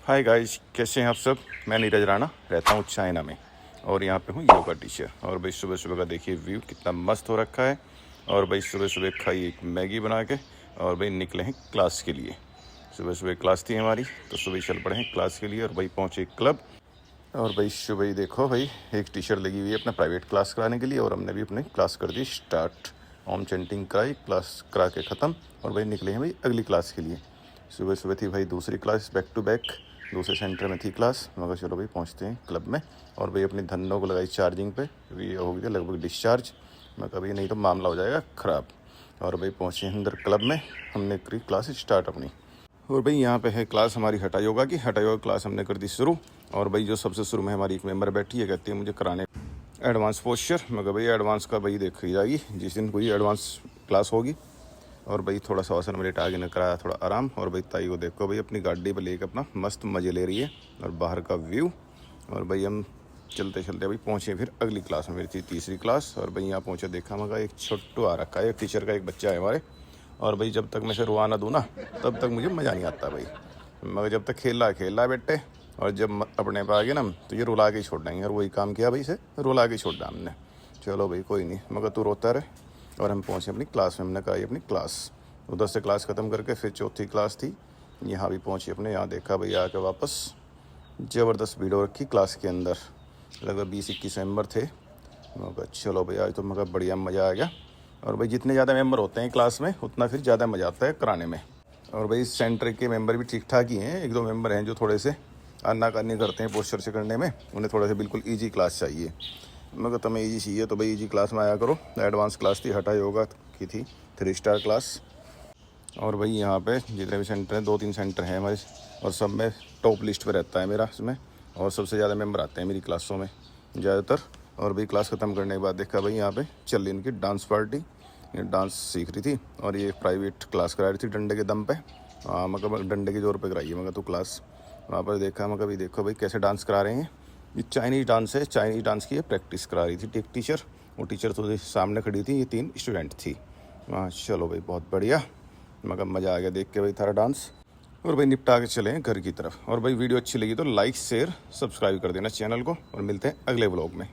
Hi guys, कैसे हैं आप सब। मैं नीरज राणा, रहता हूँ चाइना में और यहाँ पे हूँ योगा टीचर। और भाई सुबह सुबह का देखिए व्यू कितना मस्त हो रखा है। और भाई सुबह सुबह खाई एक मैगी बना के और भाई निकले हैं क्लास के लिए। सुबह सुबह क्लास थी हमारी, तो सुबह चल पड़े हैं क्लास के लिए। और भाई पहुँचे क्लब। और भाई सुबह ही देखो भाई एक टीचर लगी हुई है अपना प्राइवेट क्लास कराने के लिए। और हमने भी अपनी क्लास कर दी स्टार्ट। ओम चैंटिंग कराई, क्लास करा के ख़त्म। और भाई निकले हैं भाई अगली क्लास के लिए। सुबह सुबह थी भाई दूसरी क्लास, बैक टू बैक दूसरे सेंटर में थी क्लास। मगर चलो भाई पहुंचते हैं क्लब में। और भाई अपनी धनों को लगाई चार्जिंग पे, क्योंकि ये हो गई लगभग डिस्चार्ज। मैं कभी नहीं तो मामला हो जाएगा ख़राब। और भाई पहुंचे अंदर क्लब में, हमने करी क्लास स्टार्ट अपनी। और भाई यहाँ पे है क्लास हमारी हठा योगा की। हठा योगा क्लास हमने कर दी शुरू। और भाई जो सबसे शुरू में हमारी एक मेंबर बैठी है, कहती है मुझे कराने एडवांस पोस्चर। मगर भाई एडवांस का भाई देखी जाएगी जिस दिन कोई एडवांस क्लास होगी। और भाई थोड़ा सा आसन मेरे आगे ने कराया, थोड़ा आराम। और भाई ताई को देखो भाई अपनी गाड़ी पे लेकर अपना मस्त मज़े ले रही है और बाहर का व्यू। और भाई हम चलते चलते भाई पहुँचे फिर अगली क्लास में। मेरी थी तीसरी क्लास। और भाई यहाँ पहुँचे, देखा मगर एक छोटू आ रखा है, एक टीचर का एक बच्चा है हमारे। और भाई जब तक मैं से रुआ ना दूँ ना, तब तक मुझे मज़ा नहीं आता भाई। मगर जब तक खेल रहा है बेटे, और जब अपने पे आ गए ना तो ये रुला के ही छोड़ देंगे। और वही काम किया भाई से, रुला के छोड़ दिया हमने। चलो भाई कोई नहीं, मगर तू रोता रहे। और हम पहुँचे अपनी क्लास में, हमने कहा अपनी क्लास। उधर से क्लास ख़त्म करके फिर चौथी क्लास थी, यहाँ भी पहुँचे अपने। यहाँ देखा भाई आके वापस ज़बरदस्त भीड़ रखी क्लास के अंदर, लगभग 20-21 मेंबर थे। मगर चलो भाई आज तो मगर बढ़िया मज़ा आ गया। और भाई जितने ज़्यादा मेंबर होते हैं क्लास में उतना फिर ज़्यादा मज़ा आता है कराने में। और भाई इस सेंटर के मेंबर भी ठीक ठाक ही हैं। एक दो मेंबर हैं जो थोड़े से आनाकानी करते हैं पोस्चर से करने में, उन्हें थोड़ा सा बिल्कुल ईजी क्लास चाहिए। मगर तुम्हें ईजी चाहिए तो भाई ईजी क्लास में आया करो। एडवांस क्लास थी, हठा योगा की थी, 3 स्टार क्लास। और भाई यहाँ पे जितने भी सेंटर हैं, 2-3 सेंटर हैं हमारे, और सब में टॉप लिस्ट पे रहता है मेरा इसमें। और सबसे ज़्यादा मेंबर आते हैं मेरी क्लासों में ज़्यादातर। और भाई क्लास ख़त्म करने के बाद देखा भाई यहाँ पे चल रही इनकी डांस पार्टी, ये डांस सीख रही थी। और ये प्राइवेट क्लास करा रही थी डंडे के दम पे। मगर डंडे के जोर पे कराई है मगर तो क्लास। वहाँ पर देखा मगर भी देखो भाई कैसे डांस करा रहे हैं। ये चाइनीज़ डांस है, चाइनीज़ डांस की प्रैक्टिस करा रही थी एक टीचर। वो टीचर तो सामने खड़ी थी, ये 3 स्टूडेंट थी वहाँ। चलो भाई बहुत बढ़िया, मगर मज़ा आ गया देख के भाई थारा डांस। और भाई निपटा के चले हैं घर की तरफ। और भाई वीडियो अच्छी लगी तो लाइक शेयर सब्सक्राइब कर देना चैनल को। और मिलते हैं अगले व्लॉग में।